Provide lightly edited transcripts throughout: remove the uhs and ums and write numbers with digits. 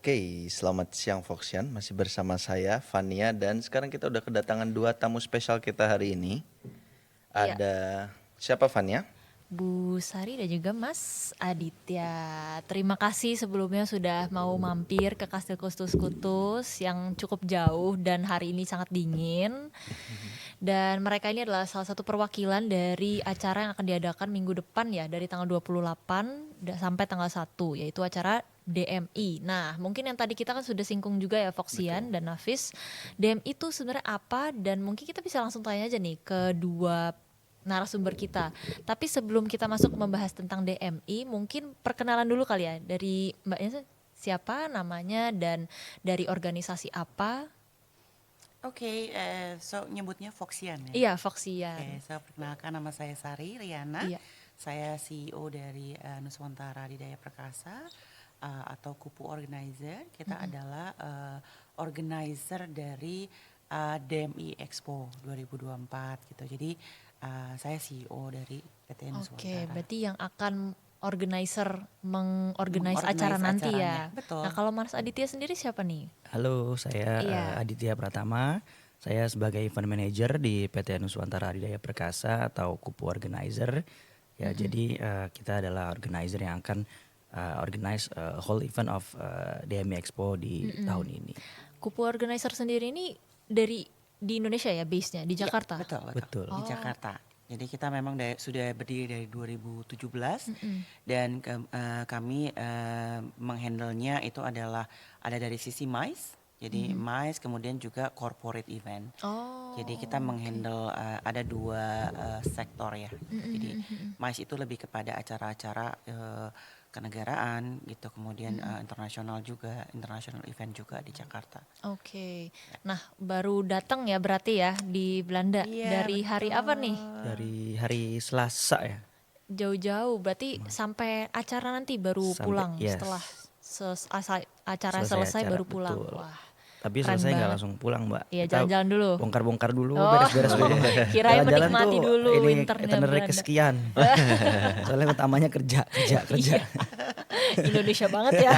Oke, selamat siang Foxian. Masih bersama saya Fania dan sekarang kita udah kedatangan dua tamu spesial kita hari ini. Iya, Ada siapa Fania? Bu Sari dan juga Mas Aditya. Terima kasih sebelumnya sudah mau mampir ke Kastil Kustus-Kutus yang cukup jauh dan hari ini sangat dingin. Dan mereka ini adalah salah satu perwakilan dari acara yang akan diadakan minggu depan ya, dari tanggal 28 sampai tanggal 1, yaitu acara DMI. Nah, mungkin yang tadi kita kan sudah singgung juga ya Foxian dan Nafis. DMI itu sebenarnya apa, dan mungkin kita bisa langsung tanya aja nih ke dua narasumber kita. Tapi sebelum kita masuk membahas tentang DMI, mungkin perkenalan dulu kali ya dari Mbaknya, siapa namanya dan dari organisasi apa? Oke, so nyebutnya Foxian ya. Iya, Foxian. Oke, saya perkenalkan, nama saya Sari Riana. Iya. Saya CEO dari Nuswantara Didaya Perkasa atau Kupu Organizer. Kita adalah organizer dari DMI Expo 2024 gitu. Jadi saya CEO dari PT Oke, Nuswantara. berarti yang akan mengorganize acara Mengorganize nanti acaranya, ya. betul. Nah, kalau Mas Aditya sendiri siapa nih? Halo, saya Iya. Aditya Pratama. Saya sebagai event manager di PT Nuswantara Adidaya Perkasa atau Kupu Organizer. Ya, jadi kita adalah organizer yang akan organize whole event of DMI Expo di tahun ini. Kupu Organizer sendiri ini di Indonesia ya, base-nya di Ya, Jakarta. Betul. Di Jakarta. Jadi kita memang sudah berdiri dari 2017 dan kami menghandle-nya itu adalah ada dari sisi MICE. Jadi MICE kemudian juga corporate event. Oh. Jadi kita menghandle ada dua sektor ya. Jadi MICE itu lebih kepada acara-acara kenegaraan gitu, kemudian internasional event juga di Jakarta. Oke. Nah, baru datang ya berarti ya di Belanda. Iya, Dari hari apa nih? Dari hari Selasa ya. Jauh-jauh, berarti sampai acara nanti baru Sampai- pulang yes. setelah acara Selesai selesai acara, baru pulang. betul. Wah. Tapi Keren selesai nggak banget. langsung pulang, Mbak. Iya, Kita jalan-jalan dulu. bongkar-bongkar dulu, Oh, beres-beres dulu. kirain Jalan-jalan menikmati tuh dulu ini winternya itinerary Belanda. kesekian. Soalnya utamanya kerja. Iya. Indonesia banget ya.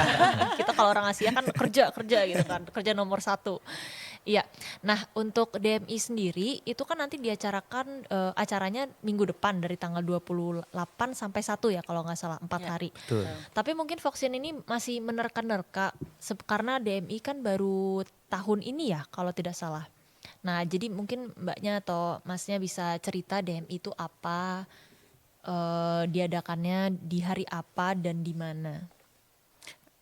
Kita kalau orang Asia kan kerja gitu kan, kerja nomor satu. Iya. Nah, untuk DMI sendiri itu kan nanti diacarakan acaranya minggu depan dari tanggal 28 sampai 1 ya kalau nggak salah, 4 Ya, hari. Betul. Tapi mungkin Foxian ini masih menerka-nerka karena DMI kan baru tahun ini ya kalau tidak salah. Nah, jadi mungkin Mbaknya atau Masnya bisa cerita DMI itu apa, diadakannya di hari apa dan di mana.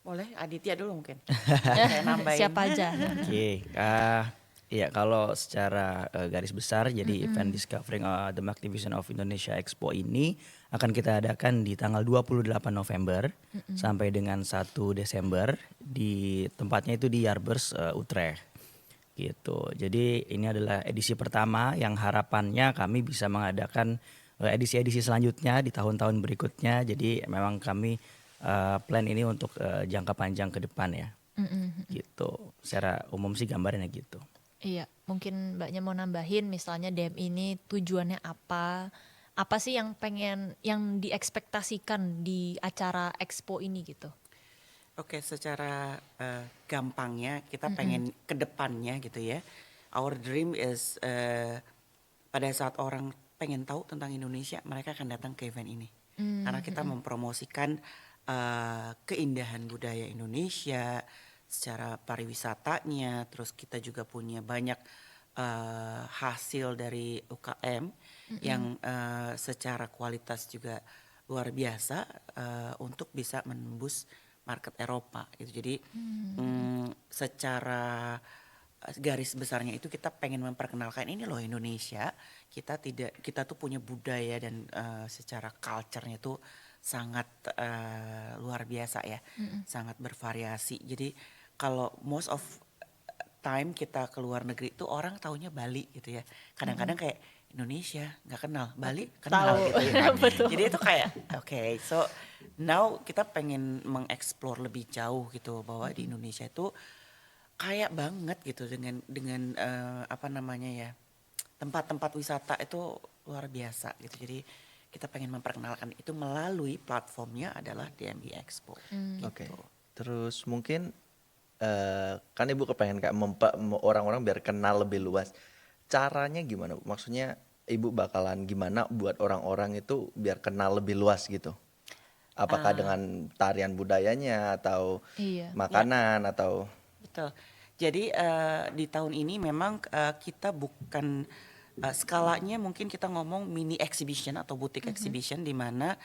Boleh Aditya dulu mungkin. Saya nambahin. Siapa aja. Oke, ya kalau secara garis besar jadi event Discovering the Magnificent of Indonesia Expo ini akan kita adakan di tanggal 28 November sampai dengan 1 Desember di tempatnya itu di Jarbers, Utrecht. Gitu. Jadi ini adalah edisi pertama yang harapannya kami bisa mengadakan edisi-edisi selanjutnya di tahun-tahun berikutnya. Jadi memang kami plan ini untuk jangka panjang ke depan ya. Gitu. Secara umum sih gambarnya gitu. Iya, mungkin Mbaknya mau nambahin misalnya DMI ini tujuannya apa? Apa sih yang diekspektasikan di acara Expo ini gitu? Oke, secara gampangnya kita pengen ke depannya gitu ya. Our dream is pada saat orang pengen tahu tentang Indonesia, mereka akan datang ke event ini. Karena kita mempromosikan keindahan budaya Indonesia secara pariwisatanya, terus kita juga punya banyak hasil dari UKM yang secara kualitas juga luar biasa untuk bisa menembus market Eropa gitu. Jadi secara garis besarnya itu kita pengen memperkenalkan ini loh Indonesia. Kita tuh punya budaya dan secara culture-nya tuh sangat luar biasa ya. Sangat bervariasi. Jadi kalau most of time kita ke luar negeri itu orang taunya Bali gitu ya. Kadang-kadang kayak Indonesia nggak kenal, Bali kenal Tahu. gitu ya. Betul. Jadi itu kayak so now kita pengen mengeksplor lebih jauh gitu bahwa di Indonesia itu kaya banget gitu dengan apa namanya ya, tempat-tempat wisata itu luar biasa gitu. Jadi kita pengen memperkenalkan itu melalui platformnya adalah DMI Expo. Gitu. Oke. Terus mungkin kan Ibu kepengen kayak orang-orang biar kenal lebih luas. Caranya gimana, Bu? Maksudnya Ibu bakalan gimana buat orang-orang itu biar kenal lebih luas gitu? Apakah Ah, dengan tarian budayanya atau Iya. ya, makanan atau betul. Jadi di tahun ini memang kita bukan skalanya mungkin kita ngomong mini exhibition atau boutique exhibition di mana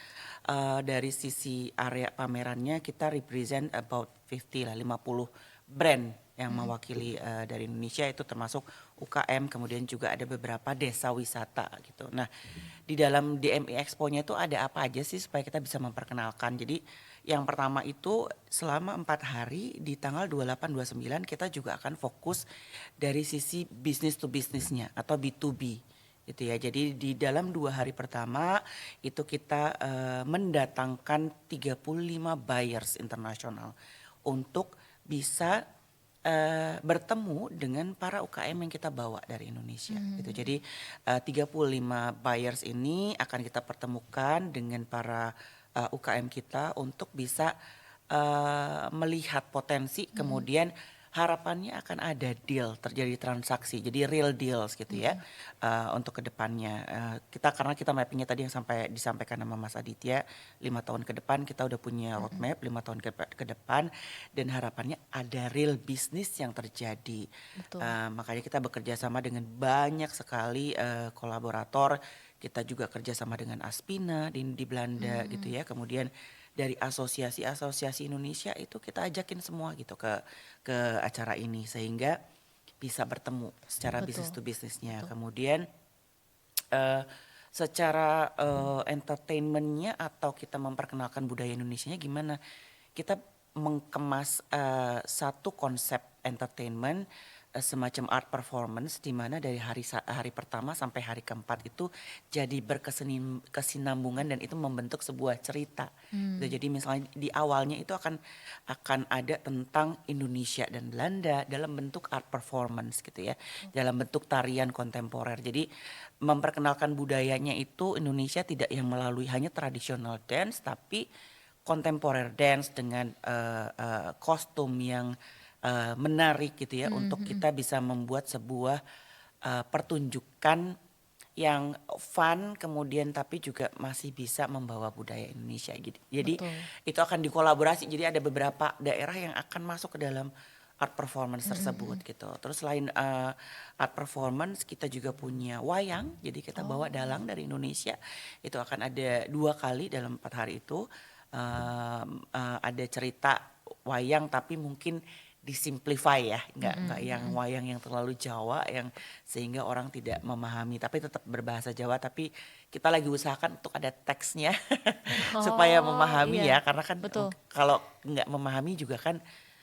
dari sisi area pamerannya kita represent about 50 lah 50 brand yang mewakili dari Indonesia itu termasuk UKM kemudian juga ada beberapa desa wisata gitu. Nah, di dalam DMI Expo-nya itu ada apa aja sih supaya kita bisa memperkenalkan. Jadi yang pertama itu selama 4 hari di tanggal 28-29 kita juga akan fokus dari sisi business to businessnya atau B2B gitu ya. Jadi di dalam 2 hari pertama itu kita mendatangkan 35 buyers internasional untuk bisa bertemu dengan para UKM yang kita bawa dari Indonesia gitu. Jadi 35 buyers ini akan kita pertemukan dengan para UKM kita untuk bisa melihat potensi kemudian harapannya akan ada deal terjadi transaksi jadi real deals gitu ya untuk kedepannya karena kita mappingnya tadi yang sampai disampaikan sama Mas Aditya 5 tahun ke depan kita udah punya roadmap 5 tahun ke depan dan harapannya ada real bisnis yang terjadi. Betul. Makanya kita bekerja sama dengan banyak sekali kolaborator. Kita juga kerjasama dengan Aspina di Belanda gitu ya. Kemudian dari asosiasi-asosiasi Indonesia itu kita ajakin semua gitu ke acara ini sehingga bisa bertemu secara Betul. bisnis to bisnisnya. Betul. Kemudian eh, secara entertainmentnya atau kita memperkenalkan budaya Indonesianya gimana? Kita mengemas satu konsep entertainment semacam art performance di mana dari hari pertama sampai hari keempat itu jadi berkesinambungan dan itu membentuk sebuah cerita. Gitu. Jadi misalnya di awalnya itu akan ada tentang Indonesia dan Belanda dalam bentuk art performance gitu ya, dalam bentuk tarian kontemporer. Jadi memperkenalkan budayanya itu Indonesia tidak yang melalui hanya traditional dance tapi contemporary dance dengan kostum yang menarik gitu ya untuk kita bisa membuat sebuah pertunjukan yang fun kemudian tapi juga masih bisa membawa budaya Indonesia gitu. Jadi Betul. itu akan dikolaborasi jadi ada beberapa daerah yang akan masuk ke dalam art performance tersebut gitu. Terus selain art performance kita juga punya wayang. Jadi kita bawa dalang dari Indonesia. Itu akan ada 2 kali dalam 4 hari itu. Ada cerita wayang tapi mungkin disimplify ya, nggak yang wayang yang terlalu Jawa yang sehingga orang tidak memahami tapi tetap berbahasa Jawa tapi kita lagi usahakan untuk ada teksnya supaya Oh, memahami iya. ya karena kan Betul. kalau nggak memahami juga kan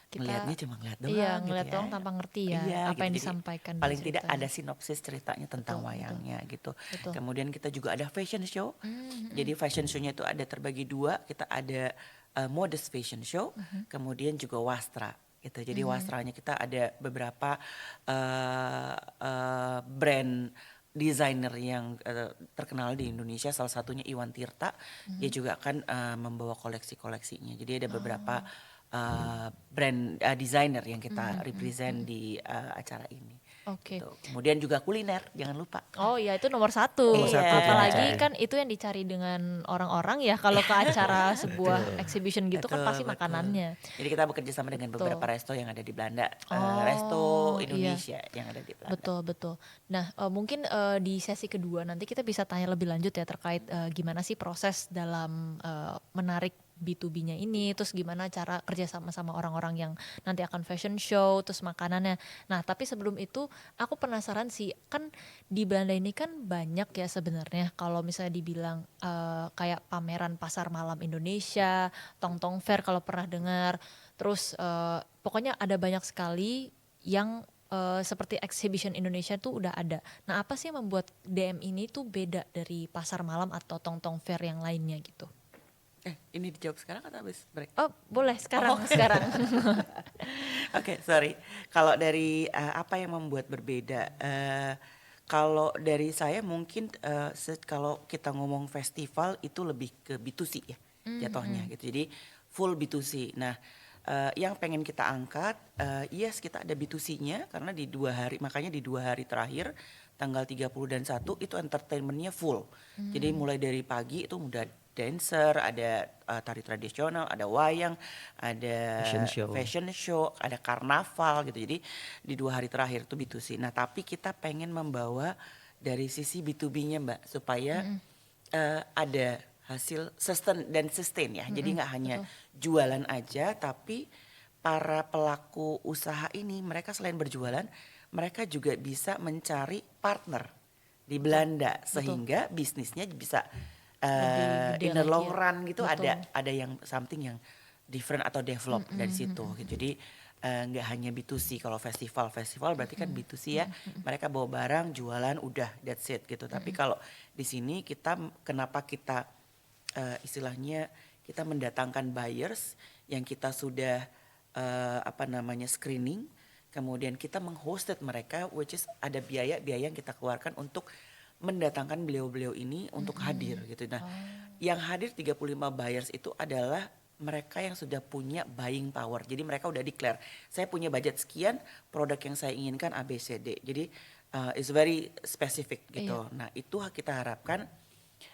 Kita ngelihatnya cuma ngeliat doang iya gitu ngeliat ya. doang tanpa ngerti ya Iya apa gitu yang jadi disampaikan di paling tidak ceritanya. ada sinopsis ceritanya tentang Betul, betul. wayangnya gitu. Betul. Kemudian kita juga ada fashion show. Jadi fashion show-nya itu ada terbagi 2. Kita ada modest fashion show, kemudian juga wastra gitu. Jadi wastranya kita ada beberapa brand desainer yang terkenal di Indonesia, salah satunya Iwan Tirta. Dia juga akan membawa koleksi-koleksinya. Jadi ada beberapa brand designer yang kita represent di acara ini. Oke. Gitu. Kemudian juga kuliner, jangan lupa. Oh ya itu nomor satu. Nomor satu tuh yang Apalagi dicari. kan itu yang dicari dengan orang-orang ya kalau ke acara sebuah exhibition gitu kan Betul, pasti betul. makanannya. Jadi kita bekerja sama dengan Betul. beberapa resto yang ada di Belanda, Oh, resto iya. Indonesia yang ada di Belanda. Betul, betul. Nah, mungkin di sesi kedua nanti kita bisa tanya lebih lanjut ya terkait gimana sih proses dalam menarik B2B-nya ini, terus gimana cara kerja sama orang-orang yang nanti akan fashion show, terus makanannya. Nah, tapi sebelum itu aku penasaran sih, kan di Belanda ini kan banyak ya sebenarnya kalau misalnya dibilang kayak pameran pasar malam Indonesia, Tong Tong Fair kalau pernah dengar, terus pokoknya ada banyak sekali yang seperti exhibition Indonesia tuh udah ada. Nah, apa sih yang membuat DM ini tuh beda dari pasar malam atau Tong Tong Fair yang lainnya gitu? Ini dijawab sekarang atau habis break? Oh, boleh sekarang, sekarang. Oke, sorry. Kalau dari apa yang membuat berbeda? Kalau dari saya mungkin kalau kita ngomong festival itu lebih ke B2C ya jatuhnya gitu. Jadi full B2C. Nah yang pengen kita angkat, yes kita ada B2C-nya karena di 2 hari, makanya di 2 hari terakhir tanggal 30 dan 1 itu entertainment-nya full. Jadi mulai dari pagi itu udah dancer, ada tari tradisional, ada wayang, ada fashion show, ada karnaval gitu. Jadi di 2 hari terakhir itu B2C. Nah tapi kita pengen membawa dari sisi B2B-nya Mbak supaya ada hasil sustain ya. Jadi nggak hanya jualan aja, tapi para pelaku usaha ini mereka selain berjualan, mereka juga bisa mencari partner di Belanda sehingga bisnisnya bisa Lebih gede in the lagi long ya. run gitu Betul. ada yang something yang different atau develop dari situ. Gitu. Jadi nggak hanya B2C, kalau festival berarti kan B2C ya. Mereka bawa barang, jualan, udah that's it gitu. Tapi kalau di sini kenapa kita istilahnya kita mendatangkan buyers yang kita sudah screening, kemudian kita menghosted mereka, which is ada biaya yang kita keluarkan untuk mendatangkan beliau-beliau ini untuk hadir gitu. Nah, yang hadir 35 buyers itu adalah mereka yang sudah punya buying power. Jadi mereka udah declare, saya punya budget sekian, produk yang saya inginkan ABCD. Jadi it's very specific gitu. Nah, itu kita harapkan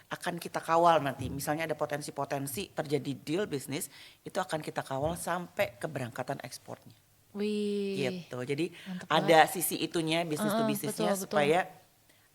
akan kita kawal nanti. Misalnya ada potensi-potensi terjadi deal bisnis, itu akan kita kawal sampai keberangkatan ekspornya. Wih. Gitu. Jadi Mantap ada sisi itunya bisnis to bisnisnya betul. supaya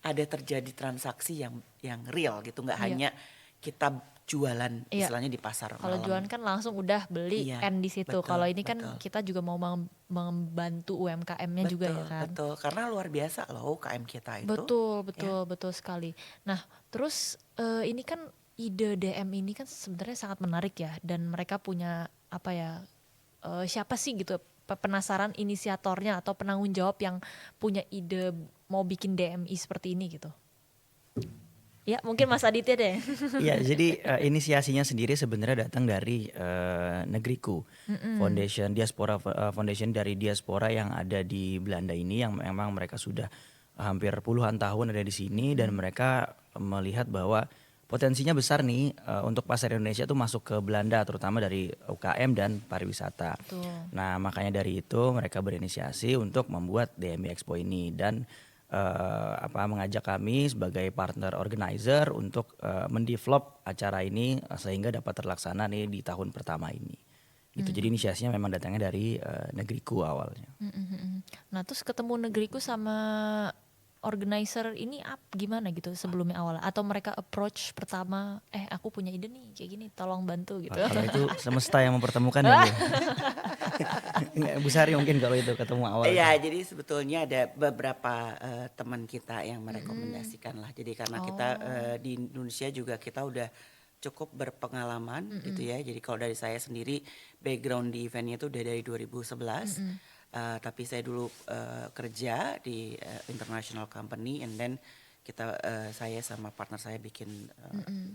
ada terjadi transaksi yang real gitu, nggak hanya kita jualan istilahnya di pasar Kalau malam. jualan kan langsung udah beli Iya, end di situ. betul, Kalau ini kan betul. kita juga mau membantu UMKM-nya juga ya kan. Betul, karena luar biasa loh UKM kita itu. Betul sekali. Nah, terus ini kan ide DM ini kan sebenarnya sangat menarik ya, dan mereka punya apa ya? Siapa sih gitu penasaran inisiatornya atau penanggung jawab yang punya ide mau bikin DMI seperti ini gitu? Ya mungkin Mas Aditya deh. Iya, jadi inisiasinya sendiri sebenarnya datang dari Negeriku Foundation, Foundation dari diaspora yang ada di Belanda ini, yang memang mereka sudah hampir puluhan tahun ada di sini dan mereka melihat bahwa potensinya besar nih untuk pasar Indonesia tuh masuk ke Belanda, terutama dari UKM dan pariwisata. Betul. Nah, makanya dari itu mereka berinisiasi untuk membuat DMI Expo ini dan mengajak kami sebagai partner organizer untuk mendevelop acara ini sehingga dapat terlaksana nih di tahun pertama ini. Gitu. Jadi inisiasinya memang datangnya dari Negeriku awalnya. Nah, terus ketemu Negeriku sama organizer ini gimana gitu sebelumnya awal, atau mereka approach pertama aku punya ide nih kayak gini, tolong bantu gitu. Kalau itu semesta yang mempertemukan ya Bu. Nggak, Bu Sari mungkin kalau itu ketemu awal. Iya, jadi sebetulnya ada beberapa teman kita yang merekomendasikan lah. Jadi karena kita di Indonesia juga kita udah cukup berpengalaman gitu ya. Jadi kalau dari saya sendiri background di eventnya itu udah dari 2011. Tapi saya dulu kerja di international company, and then saya sama partner saya bikin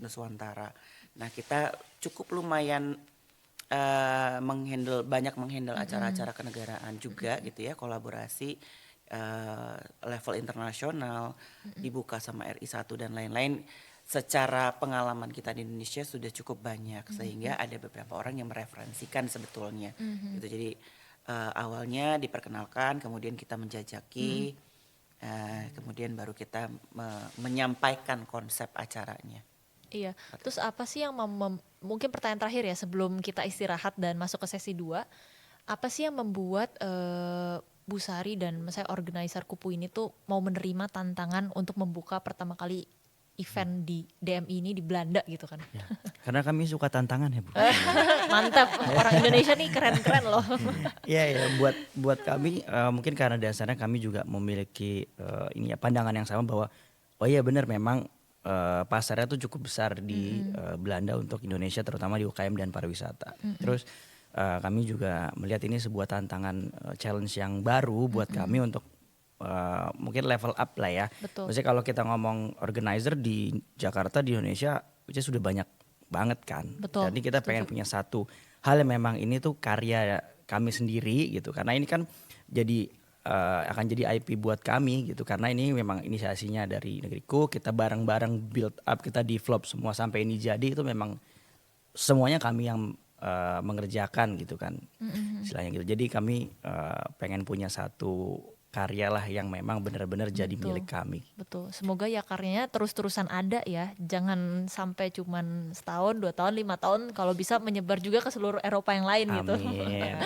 Nuswantara. Nah kita cukup lumayan banyak menghandle acara-acara kenegaraan juga gitu ya, kolaborasi level internasional, dibuka sama RI1 dan lain-lain. Secara pengalaman kita di Indonesia sudah cukup banyak sehingga ada beberapa orang yang mereferensikan sebetulnya gitu. Jadi awalnya diperkenalkan, kemudian kita menjajaki, kemudian baru kita menyampaikan konsep acaranya. Iya, terus apa sih yang mungkin pertanyaan terakhir ya sebelum kita istirahat dan masuk ke sesi 2, apa sih yang membuat Bu Sari dan saya organizer Kupu ini tuh mau menerima tantangan untuk membuka pertama kali event di DMI ini di Belanda gitu kan? Ya, karena kami suka tantangan ya Bu. Mantap, orang Indonesia nih keren-keren loh. Iya ya, buat kami mungkin karena dasarnya kami juga memiliki pandangan yang sama bahwa oh iya benar memang pasarnya tuh cukup besar di Belanda untuk Indonesia, terutama di UKM dan pariwisata. Terus kami juga melihat ini sebuah tantangan challenge yang baru buat kami untuk mungkin level up lah ya. Betul. Maksudnya kalau kita ngomong organizer di Jakarta, di Indonesia itu sudah banyak banget kan. Betul. Jadi kita pengen punya satu hal yang memang ini tuh karya kami sendiri gitu. Karena ini kan jadi akan jadi IP buat kami gitu. Karena ini memang inisiasinya dari Negeriku, kita bareng-bareng build up, kita develop semua sampai ini jadi, itu memang semuanya kami yang mengerjakan gitu kan Mhm. istilahnya gitu. Jadi kami pengen punya satu karya lah yang memang benar-benar jadi Betul. milik kami. Betul. Semoga ya karyanya terus-terusan ada ya. Jangan sampai cuman setahun, 2 tahun, 5 tahun. Kalau bisa menyebar juga ke seluruh Eropa yang lain gitu. Amin.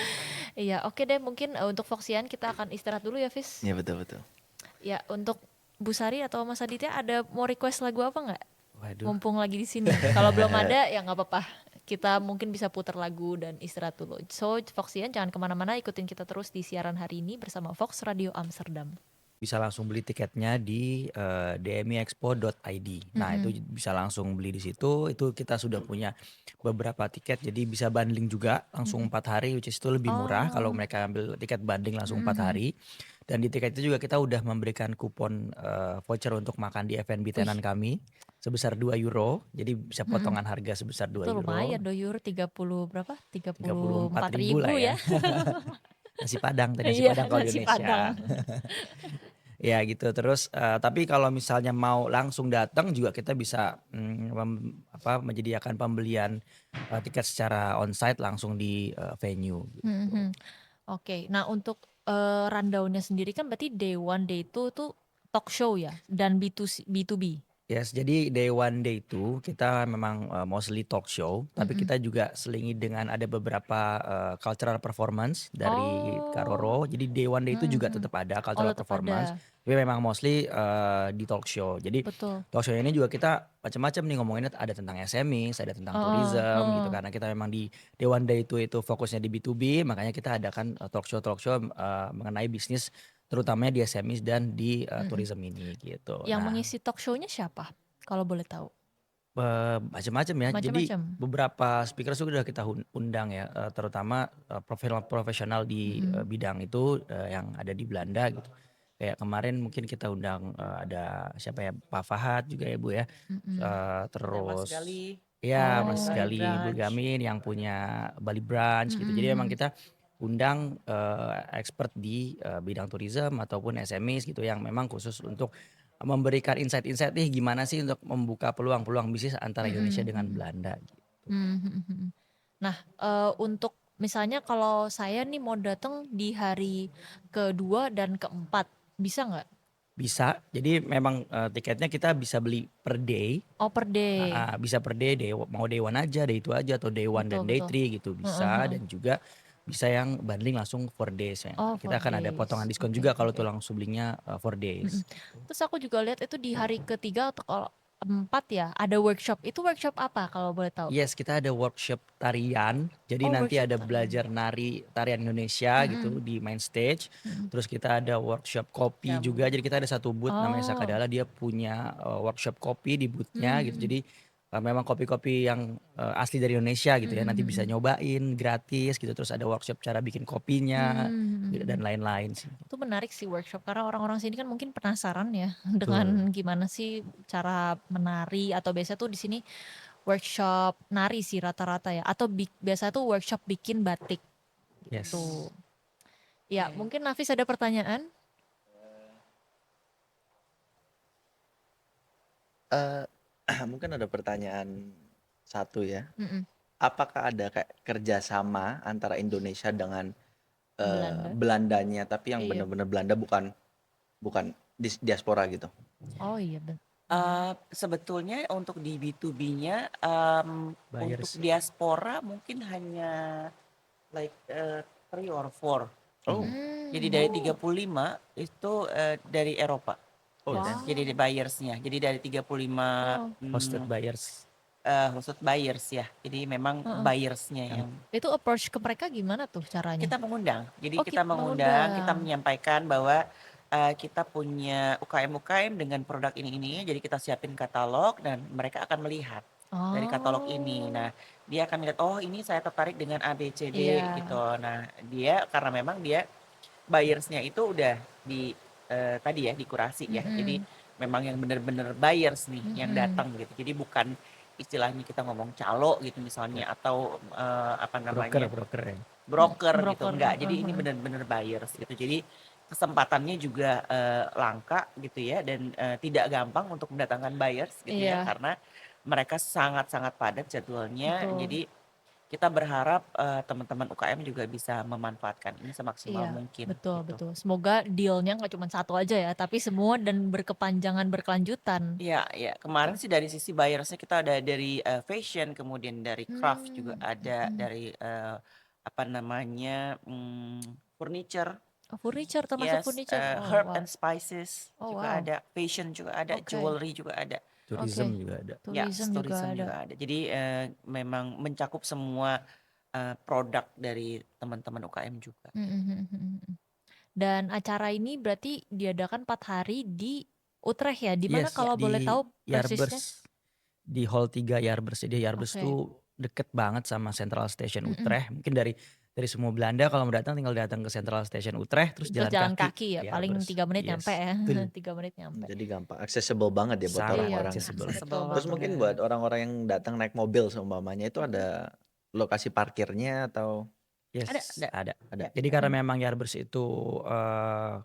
Iya, oke deh. Mungkin untuk Foxian kita akan istirahat dulu ya, Fis. Iya betul-betul. Ya, untuk Bu Sari atau Mas Aditya ada mau request lagu apa nggak? Waduh. Mumpung lagi di sini. Kalau belum ada ya nggak apa-apa. Kita mungkin bisa putar lagu dan istirahat dulu. So, Foxian jangan kemana-mana. Ikutin kita terus di siaran hari ini bersama Fox Radio Amsterdam. Bisa langsung beli tiketnya di dmiexpo.id. Nah, itu bisa langsung beli di situ. Itu kita sudah punya beberapa tiket, jadi bisa bundling juga langsung 4 hari, which is itu lebih murah kalau Oh. mereka ambil tiket bundling langsung 4 hari. Dan di tiket itu juga kita udah memberikan kupon voucher untuk makan di F&B tenan kami sebesar 2 euro. Jadi bisa potongan harga sebesar 2 Itu euro. lumayan 2 euro 30 berapa? 34.000 34.000 lah ya. ya. Nasi Padang, tadi nasi Iya, Padang kalau di nasi Indonesia. Padang. Ya gitu terus tapi kalau misalnya mau langsung datang juga kita bisa menyediakan pembelian tiket secara onsite langsung di venue gitu. Mhm. Oke. Nah, untuk rundown-nya sendiri kan berarti day one, day two tuh talk show ya dan B2C, B2B. Yes, jadi day one day two kita memang mostly talk show, tapi kita juga selingi dengan ada beberapa cultural performance dari Kak Oh. Roro. Jadi day one day two juga tetap ada Oh, cultural tetap performance, ada. tapi memang mostly di talk show. Jadi Betul. talk show ini juga kita macam-macam nih ngomonginnya, ada tentang SMEs, ada tentang Heeh, tourism gitu heeh. karena kita memang di day one day two itu fokusnya di B2B, makanya kita adakan talk show mengenai bisnis terutamanya di SMEs dan di tourism ini gitu. Yang Nah, mengisi talk show-nya siapa? Kalau boleh tahu. macam-macam ya. Jadi Macam-macam. beberapa speaker sudah kita undang ya, terutama profesional di bidang itu yang ada di Belanda gitu. Kayak kemarin mungkin kita undang ada siapa ya, Pak Fahad juga ya Bu ya. Ada Mas Terus Gali, ya dari Mas Bali Gali Branch. Bulgamin yang punya Bali Branch gitu. Jadi memang kita undang expert di bidang tourism ataupun SMEs gitu yang memang khusus untuk memberikan insight-insight nih gimana sih untuk membuka peluang-peluang bisnis antara Indonesia dengan Belanda gitu. Mhm. Nah, untuk misalnya kalau saya nih mau datang di hari kedua dan keempat, bisa nggak? Bisa, jadi memang tiketnya kita bisa beli per day. Oh, per day. Bisa per day, mau day one aja, day two aja atau day one Betul, dan day betul. three gitu bisa dan juga bisa yang bundling langsung 4 days ya. Oh, Kita 4 akan ada potongan days. diskon Oke, juga kalau oke. tuh langsung belinya 4 days. Terus aku juga lihat itu di hari ketiga atau kalau empat ya, ada workshop. Itu workshop apa kalau boleh tahu? Yes, kita ada workshop tarian. Jadi Oh, nanti workshop ada tarian. belajar nari tarian Indonesia gitu di main stage. Terus kita ada workshop kopi juga. Jadi kita ada satu booth namanya Oh. Sakadala, dia punya workshop kopi di boothnya gitu. Jadi memang kopi-kopi yang asli dari Indonesia gitu ya. Nanti bisa nyobain gratis gitu. Terus ada workshop cara bikin kopinya gitu, dan lain-lain sih. Itu menarik sih workshop karena orang-orang sini kan mungkin penasaran ya Betul. dengan gimana sih cara menari atau biasa tuh di sini workshop nari sih rata-rata ya atau biasa tuh workshop bikin batik Yes. gitu. Ya, mungkin Nafis ada pertanyaan? Eh, mungkin ada pertanyaan satu ya. Mm-mm. Apakah ada kayak kerjasama antara Indonesia dengan Belanda. Belandanya, tapi yang Iya. benar-benar Belanda bukan diaspora gitu? Oh iya, Sebetulnya untuk di B2B-nya untuk Buyers. diaspora mungkin hanya like 3 or 4. Oh, Jadi dari 35 itu dari Eropa. oh Wow. ya. Jadi di buyersnya. Jadi dari 35 Hosted buyers. maksud buyers ya. Jadi memang buyersnya yang Itu approach ke mereka gimana tuh caranya? kita mengundang. Jadi Oh, kita kita mengundang, kita mengundang. menyampaikan bahwa kita punya UKM-UKM dengan produk ini. Jadi kita siapin katalog dan mereka akan melihat dari katalog ini. Oh. Nah, dia akan lihat, oh ini saya tertarik dengan A, B, C, D Iya. gitu. Nah, dia karena memang dia buyersnya itu udah di tadi ya dikurasi ya. Jadi memang yang benar-benar buyers nih yang datang gitu. Jadi bukan istilahnya kita ngomong calo gitu misalnya atau apa namanya Broker ya. broker gitu Broker, enggak. Jadi ini benar-benar buyers gitu. Jadi kesempatannya juga langka gitu ya dan tidak gampang untuk mendatangkan buyers gitu ya Iya. karena mereka sangat-sangat padat jadwalnya. Betul. Jadi kita berharap teman-teman UKM juga bisa memanfaatkan ini semaksimal Iya, mungkin betul gitu. betul. Semoga dealnya nggak cuma satu aja ya, tapi semua dan berkepanjangan, berkelanjutan. Iya, iya. Kemarin sih dari sisi buyersnya kita ada dari fashion, kemudian dari craft juga ada, Mhm. dari apa namanya furniture, Oh, furniture, termasuk yes, furniture? Oh, herb wow. and spices Oh, juga wow. ada, fashion juga ada, Oke, jewelry juga ada, oke. Tourism juga ada. ya, Tourism juga tourism ada. juga ada. Jadi memang mencakup semua produk dari teman-teman UKM juga. Mhm, mhm, mhm, mhm. Dan acara ini berarti diadakan 4 hari di Utrecht ya? Di mana Yes, Ya, kalau boleh di tahu persisnya? Yarbers, di Hall 3 Yarbers. Jadi Yarbers Oke. tuh deket banget sama Central Station Mhm. Utrecht. Mungkin dari semua Belanda kalau mau datang tinggal datang ke Central Station Utrecht terus Terus jalan jalan kaki kaki ya, ke paling Yarbers. 3 menit nyampe Yes, ya. betul. 3 menit nyampe. Jadi gampang, accessible banget ya buat Sangat Iya, orang-orang. accessible. betul accessible Terus banget. mungkin banget. buat orang-orang yang datang naik mobil seumpamanya itu ada lokasi parkirnya atau Yes, Ada, ada. ada? ya. Jadi karena memang Yarbers itu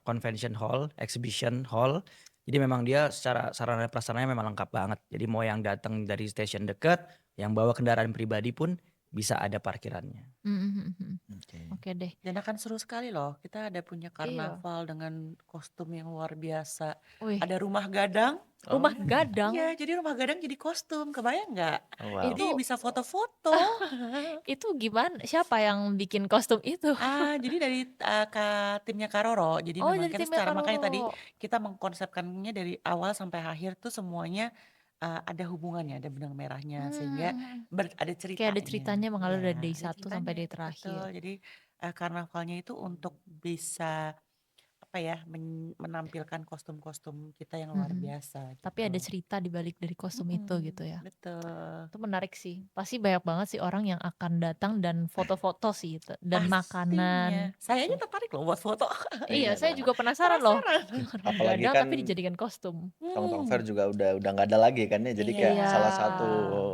convention hall, exhibition hall. Jadi memang dia secara sarana prasarananya memang lengkap banget. Jadi mau yang datang dari stasiun dekat, yang bawa kendaraan pribadi pun bisa ada parkirannya. Mhm, mhm, mhm. Oke. Oke deh. Dan akan seru sekali loh. Kita ada punya Iya. karnaval dengan kostum yang luar biasa. Wih, Ada rumah gadang. rumah Oh, gadang Iya, jadi rumah gadang jadi kostum. Kebayang nggak? oh wow. Jadi itu bisa foto-foto. itu gimana? Siapa yang bikin kostum itu? Jadi dari timnya Karoro. Jadi Oh, memang dari kita timnya makanya tadi Karoro. kita mengkonsepkannya dari awal sampai akhir tuh semuanya ada hubungannya, ada benang merahnya sehingga Hmm. ada Kayak ada ceritanya. ceritanya mengalir Ya, dari day ada 1 sampai ceritanya. day Betul. terakhir. Jadi karnavalnya itu untuk bisa apa ya menampilkan kostum-kostum kita yang luar Mhm. biasa Tapi ada gitu. cerita di balik dari kostum itu gitu ya. Betul. Itu menarik sih. Pasti banyak banget sih orang yang akan datang dan foto-foto sih dan Pastinya. makanan Saya aja gitu. tertarik loh buat foto. Iya, Iya saya dong. juga penasaran loh. Penasaran. Orang Apalagi gadang kan tapi dijadikan kostum. Tong Fair Hmm. juga udah nggak ada lagi kan ya. Jadi Iya. kayak Iya,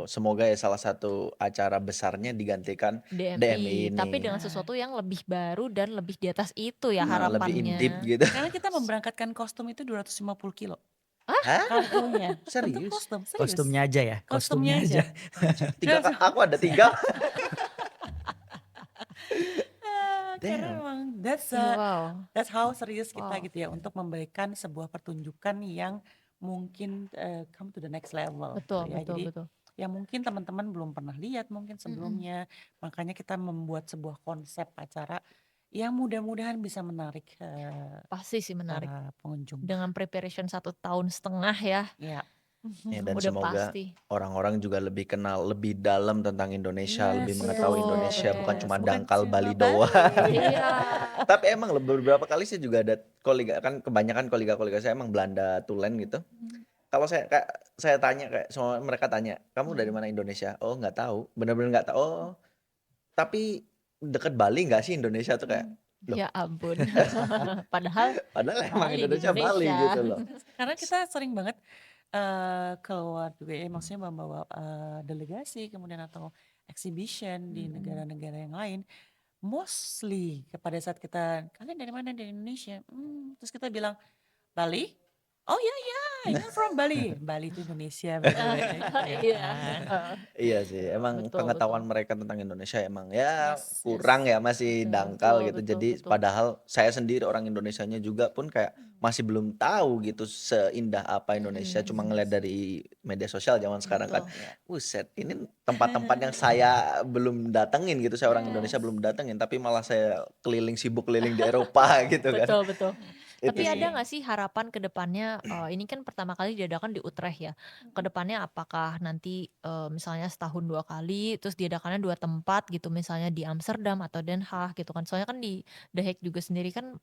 semoga ya salah satu acara besarnya digantikan DMI DMI. ini. Tapi dengan sesuatu yang lebih baru dan lebih di atas itu ya Nah, lebih in deep harapannya. gitu. Karena kita memberangkatkan kostum itu 250 kilo. Ah, Hah? Kargonya untuk Serius? kostum, serius. Kostumnya aja ya, Kostumnya kostumnya aja. aja. Tiga aku ada 3. Karena Damn. memang wow. that's how serius kita Wow. gitu ya untuk memberikan sebuah pertunjukan yang mungkin come to the next level Betul, gitu ya. betul, Jadi betul. yang mungkin teman-teman belum pernah lihat mungkin sebelumnya. Makanya kita membuat sebuah konsep acara yang mudah-mudahan bisa menarik Pasti sih menarik. para pengunjung. Dengan preparation 1 tahun setengah ya, Ya. Ya, dan udah semoga pasti. orang-orang juga lebih kenal lebih dalam tentang Indonesia, lebih Yes, yes, mengetahui Betul, Indonesia bukan betul. cuma yes. Bukan dangkal cuma Bali Bali. doang. Iya. Tapi emang beberapa kali saya juga ada kolega kan kebanyakan kolega-kolega saya emang Belanda tulen gitu. Kalau saya tanya kayak semua mereka tanya, "Kamu dari mana Indonesia?" "Oh, nggak tahu." Bener-bener nggak tahu. "Oh, tapi deket Bali nggak sih Indonesia?" Tuh kayak, loh, Ya ampun. Padahal padahal emang Bali di Indonesia Bali Indonesia. gitu loh. Karena kita sering banget keluar juga ya, maksudnya membawa delegasi kemudian atau exhibition di negara-negara yang lain. Mostly pada saat kita, kalian dari mana? Dari Indonesia. Terus kita bilang, Bali? Oh ya ya, you're from Bali. Bali itu Indonesia, by the way, gitu ya Iya. kan. Iya sih, emang Betul, pengetahuan betul. mereka tentang Indonesia emang ya Yes, kurang yes. ya, masih Betul. dangkal Betul, gitu. betul, Jadi betul. padahal saya sendiri orang Indonesianya juga pun kayak masih belum tahu gitu seindah apa Indonesia. Cuma ngeliat dari media sosial zaman sekarang kan, Betul. buset, ini tempat-tempat yang saya belum datengin gitu. Saya orang Indonesia belum datengin, tapi malah saya sibuk keliling di Eropa gitu kan. Betul, betul. Itu Tapi sih. ada nggak sih harapan ke depannya, ini kan pertama kali diadakan di Utrecht ya. Ke depannya apakah nanti misalnya setahun 2 kali, terus diadakannya 2 tempat gitu, misalnya di Amsterdam atau Den Haag gitu kan. Soalnya kan di The Hague juga sendiri kan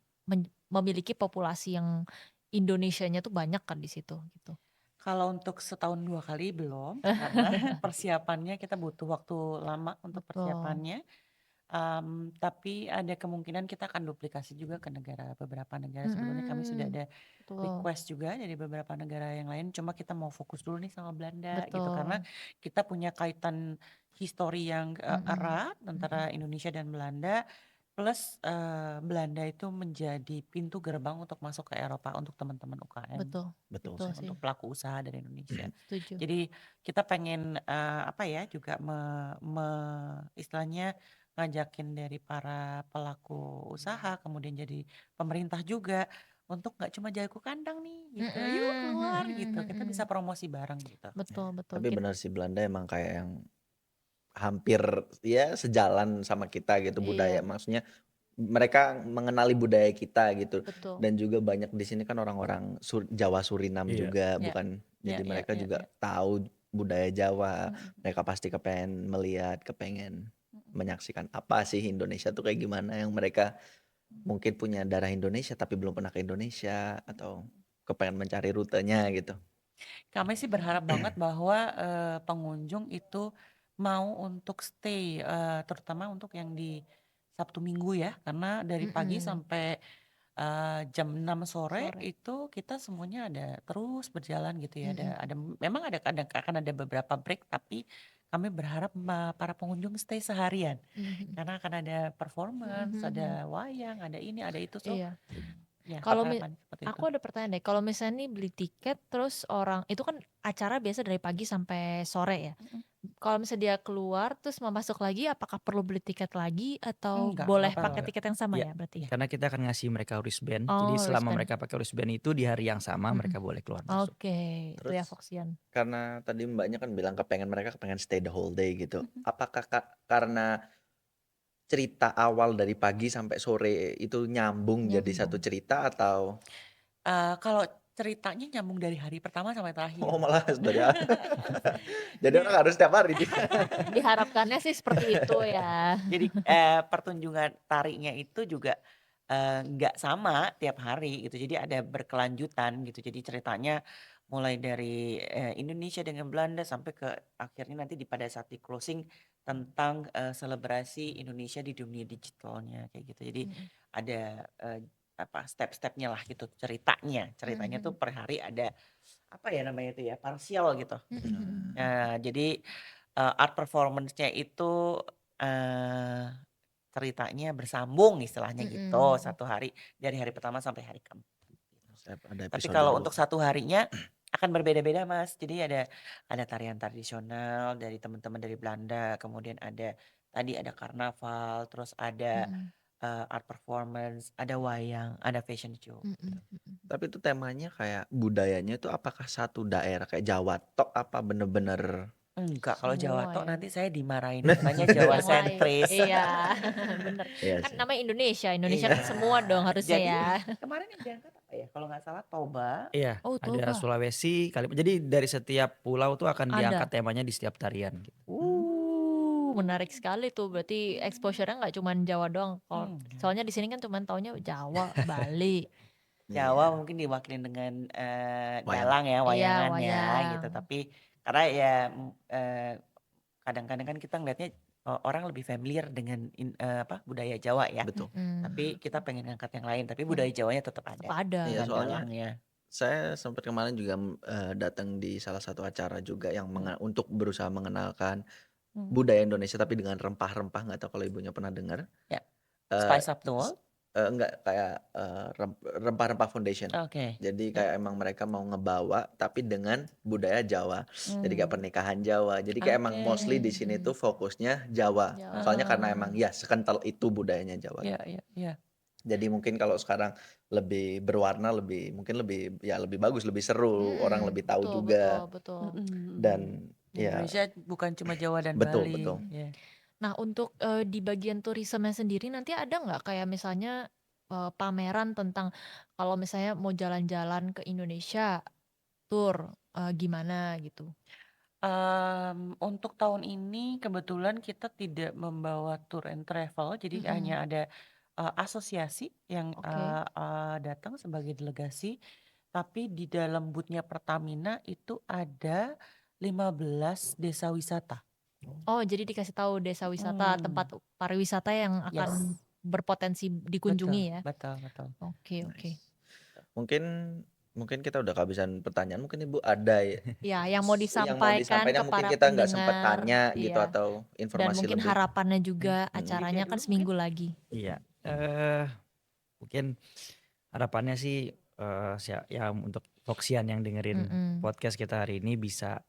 memiliki populasi yang Indonesianya tuh banyak kan di situ gitu. Kalau untuk setahun 2 kali belum, karena persiapannya kita butuh waktu lama untuk Betul. persiapannya. Tapi ada kemungkinan kita akan duplikasi juga ke beberapa negara. Sebelumnya kami sudah ada Betul. request juga dari beberapa negara yang lain. Cuma kita mau fokus dulu nih sama Belanda gitu, Betul. karena kita punya kaitan histori yang erat antara Indonesia dan Belanda. Plus Belanda itu menjadi pintu gerbang untuk masuk ke Eropa untuk teman-teman UKM, Betul, Betul betul sih. sih. untuk pelaku usaha dari Indonesia. Setuju. Jadi kita pengen apa ya juga istilahnya ngajakin dari para pelaku usaha, kemudian jadi pemerintah juga untuk nggak cuma jago kandang nih gitu, yuk keluar gitu, kita bisa promosi bareng gitu. Betul, betul. Tapi benar sih Belanda emang kayak yang hampir ya sejalan sama kita gitu budaya. Iya, Maksudnya mereka mengenali budaya kita gitu. betul. Dan juga banyak di sini kan orang-orang Jawa Surinam Iya. juga Ya, bukan. ya, Jadi ya, mereka ya, juga ya. tahu budaya Jawa. Mm-mm. Mereka pasti kepengen melihat, kepengen menyaksikan apa sih Indonesia tuh kayak gimana, yang mereka mungkin punya darah Indonesia tapi belum pernah ke Indonesia atau kepengen mencari rutenya gitu. Kami sih berharap banget bahwa pengunjung itu mau untuk stay, terutama untuk yang di Sabtu Minggu ya, karena dari pagi sampai jam 6 sore Sore. itu kita semuanya ada terus berjalan gitu ya. Ada memang akan ada beberapa break, tapi kami berharap para pengunjung stay seharian karena akan ada performance, ada wayang, ada ini, ada itu. So Iya. ya Kalau harapan seperti itu. aku ada pertanyaan deh, kalau misalnya nih beli tiket terus orang itu kan acara biasa dari pagi sampai sore ya. Kalau misalnya dia keluar terus mau masuk lagi, apakah perlu beli tiket lagi atau Enggak boleh perlu. pakai tiket yang sama Iya. ya berarti? Karena kita akan ngasih mereka wristband. Oh, Jadi selama wristband. mereka pakai wristband itu di hari yang sama mereka boleh keluar masuk. Oke, itu ya Terus Foxian. karena tadi Mbaknya kan bilang mereka kepengen stay the whole day gitu. Apakah karena cerita awal dari pagi sampai sore itu nyambung jadi satu Nyambung. cerita atau Kalau ceritanya nyambung dari hari pertama sampai terakhir. malah dari jadi Dia- orang harus setiap hari dia. Diharapkannya sih seperti itu ya. Jadi pertunjukan tariknya itu juga nggak sama tiap hari gitu. Jadi ada berkelanjutan gitu. Jadi ceritanya mulai dari Indonesia dengan Belanda sampai ke akhirnya nanti pada saat di closing tentang selebrasi Indonesia di dunia digitalnya kayak gitu. Jadi ada apa step-stepnya lah gitu ceritanya tuh per hari ada apa ya namanya itu ya parsial gitu. Jadi art performance-nya itu ceritanya bersambung istilahnya gitu satu hari dari hari pertama sampai hari keempat. Ada Tapi episode kalau 2. untuk satu harinya akan berbeda-beda Mas. Jadi ada tarian tradisional dari teman-teman dari Belanda, kemudian tadi ada karnaval, terus ada art performance, ada wayang, ada fashion show. Tapi itu temanya kayak budayanya itu apakah satu daerah kayak Jawa tok apa bener-bener Enggak, kalau Jawa Semua tok ya. nanti saya dimarahin katanya Jawa Yang lain. sentris. Iya, bener. Iya Kan sih. namanya Indonesia. Indonesia Iya. kan semua dong harusnya Jadi ya. kemarin yang diangkat apa ya? Kalau nggak salah Toba. Iya, Oh, ada Toba. Sulawesi, Jadi dari setiap pulau tuh akan Ada. diangkat temanya di setiap tarian gitu. Menarik sekali tuh. Berarti exposure-nya nggak cuma Jawa doang. Soalnya di sini kan cuma taunya Jawa, Bali. Jawa mungkin diwakilin dengan dalang ya, Iya, wayangan ya wayang. gitu. Tapi karena ya kadang-kadang kan kita ngeliatnya orang lebih familiar dengan budaya Jawa ya. Betul. Tapi kita pengen ngangkat yang lain. Tapi budaya Jawanya tetap ada. Tetap ada. Iya, Dengan soalnya dalangnya. saya sempat kemarin juga datang di salah satu acara juga yang untuk berusaha mengenalkan budaya Indonesia tapi dengan rempah-rempah, nggak tahu kalau ibunya pernah dengar. Ya. Eh, Spice Up the World. Enggak kayak rempah-rempah foundation. Oke. Jadi kayak emang mereka mau ngebawa tapi dengan budaya Jawa. Jadi kayak pernikahan Jawa. Jadi kayak emang mostly di sini tuh fokusnya Jawa. Jawa. Soalnya karena emang ya sekental itu budayanya Jawa. Iya, iya, iya. Jadi mungkin kalau sekarang lebih berwarna, mungkin lebih bagus, lebih seru, orang lebih tahu Betul, juga. betul. Dan ya Indonesia bukan cuma Jawa dan betul, Bali. betul. Ya. Nah, untuk di bagian turismenya sendiri nanti ada nggak kayak misalnya pameran tentang kalau misalnya mau jalan-jalan ke Indonesia, tour gimana gitu? Untuk tahun ini kebetulan kita tidak membawa tour and travel, jadi hanya ada asosiasi yang Oke. datang sebagai delegasi. Tapi di dalam booth-nya Pertamina itu ada 15 desa wisata. Oh, jadi dikasih tahu desa wisata, tempat pariwisata yang akan Yes. berpotensi dikunjungi ya. Betul, betul. Oke, oke. mungkin kita udah kehabisan pertanyaan. Mungkin Ibu ada Ya, yang mau disampaikan disampaikan ke mungkin para kita nggak sempat pendengar, tanya gitu iya. atau Dan informasi mungkin lebih. harapannya juga Lydia acaranya kan dulu seminggu lagi. Iya. Eh, Mungkin harapannya sih ya untuk Foxian yang dengerin Mm-mm. podcast kita hari ini bisa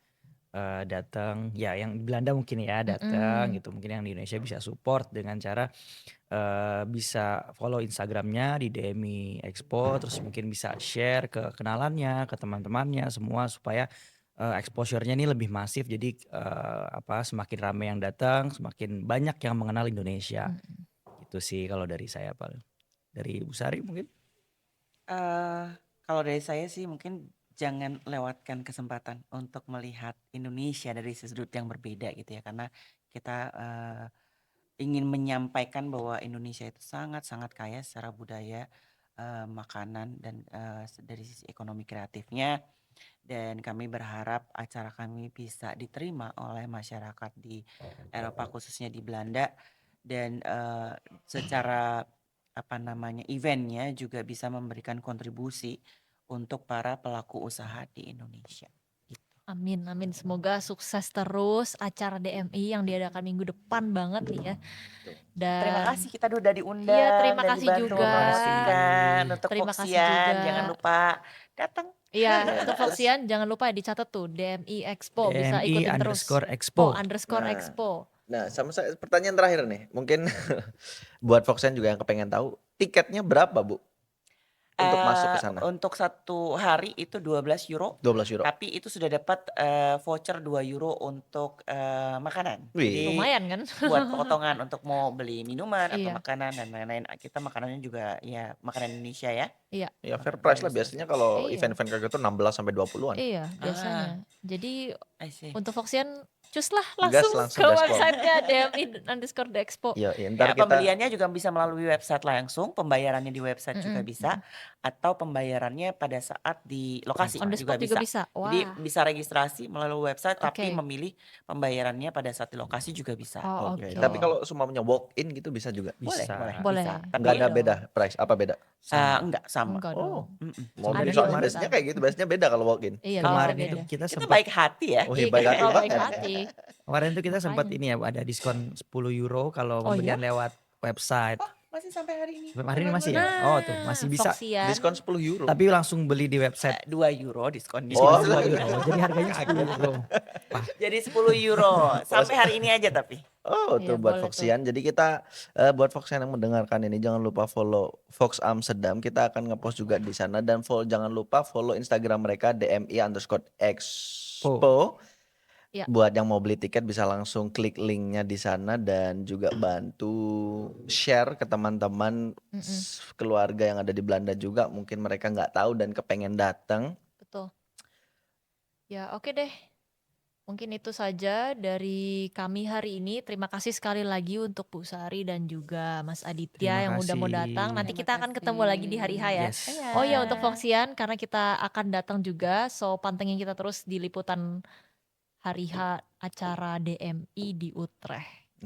datang, ya yang di Belanda mungkin ya datang Mm-mm. gitu, mungkin yang di Indonesia bisa support dengan cara bisa follow Instagramnya di DMI Expo, terus mungkin bisa share ke kenalannya, ke teman-temannya semua supaya exposure-nya ini lebih masif, jadi semakin ramai yang datang, semakin banyak yang mengenal Indonesia. Mm. Itu sih kalau dari saya paling. Dari Bu Sari mungkin. Eh, Kalau dari saya sih mungkin jangan lewatkan kesempatan untuk melihat Indonesia dari sudut yang berbeda gitu ya, karena kita ingin menyampaikan bahwa Indonesia itu sangat-sangat kaya secara budaya, makanan dan dari sisi ekonomi kreatifnya, dan kami berharap acara kami bisa diterima oleh masyarakat di Eropa khususnya di Belanda, dan secara apa namanya eventnya juga bisa memberikan kontribusi untuk para pelaku usaha di Indonesia. Gitu. Amin, amin. Semoga sukses terus acara DMI yang diadakan minggu depan banget nih ya. Terima Dan kasih kita udah diundang iya, terima dan kasih dibantu juga. mempromosikan untuk Terima kasih Foxian. juga. Jangan lupa datang. Iya, untuk Yes. Foxian jangan lupa dicatat tuh DMI Expo, bisa DMI ikutin terus. underscore Expo. _Expo. Nah, nah sama saya pertanyaan terakhir nih. Mungkin buat Foxian juga yang kepengen tahu, tiketnya berapa, Bu? Untuk masuk ke sana? Untuk 1 hari itu 12 euro, 12 euro. tapi itu sudah dapat voucher 2 euro untuk makanan. Wih. Jadi Lumayan kan? buat potongan untuk mau beli minuman atau Iya, makanan dan lain-lain. Kita makanannya juga ya makanan Indonesia ya. iya, Ya fair Makan price lah, Indonesia. biasanya kalau iya, event-event kayak gitu 16 sampai 20-an. iya Ah, biasanya. Jadi I see. untuk Foxian cus lah Gas langsung langsung ke gaspol. websitenya DMI_Expo. Iya, Ya, ntar kita pembeliannya juga bisa melalui website langsung, pembayarannya di website juga Mm-mm. bisa, atau pembayarannya pada saat di lokasi On the juga spot juga bisa. bisa. Jadi Wah, bisa registrasi melalui website, tapi oke. memilih pembayarannya pada saat di lokasi juga bisa. Oh, oke. oke. Tapi kalau semuanya walk in gitu bisa juga. Boleh, Bisa. boleh, Boleh. bisa. Nggak Tapi ada Boleh beda dong. price. Apa beda? Sama. enggak sama. Enggak Oh, dong. Mm-mm. mobil Ada soalnya dong biasanya kita. kayak gitu. Biasanya beda kalau walk in. Iya, Kemarin biasa itu beda. kita Kita sempat baik hati ya. Oh Iya, iya, baik kita hati kalau baik banget. hati. kemarin tuh kita sempat Makanya. ini ya ada diskon 10 euro kalau Oh iya? pembelian lewat website. Oh, masih sampai hari ini. Sampai hari ini masih ya? Keren-keren. Oh tuh masih Nah, bisa. Foxian. Diskon 10 euro. Tapi langsung beli di website. 2 euro diskonnya. Diskon Oh. 2 euro. Jadi harganya 10 euro. Wah, Jadi 10 euro. Sampai hari ini aja tapi. Oh, Iya, tuh buat boleh tuh. Foxian. Jadi kita buat Foxian yang mendengarkan ini jangan lupa follow Fox Amsterdam. Kita akan ngepost juga di sana dan jangan lupa follow Instagram mereka DMI_Expo. Ya. Buat yang mau beli tiket bisa langsung klik linknya di sana dan juga bantu share ke teman-teman Mm-mm. keluarga yang ada di Belanda juga. Mungkin mereka nggak tahu dan kepengen datang. Betul. Ya, oke deh. Mungkin itu saja dari kami hari ini. Terima kasih sekali lagi untuk Bu Sari dan juga Mas Aditya terima yang udah mau kasih. datang. Nanti Terima kita akan ketemu lagi di hari H ya. Yes. Oh ya, untuk Foxian karena kita akan datang juga, so pantengin kita terus di liputan hari H acara DMI di Utrecht.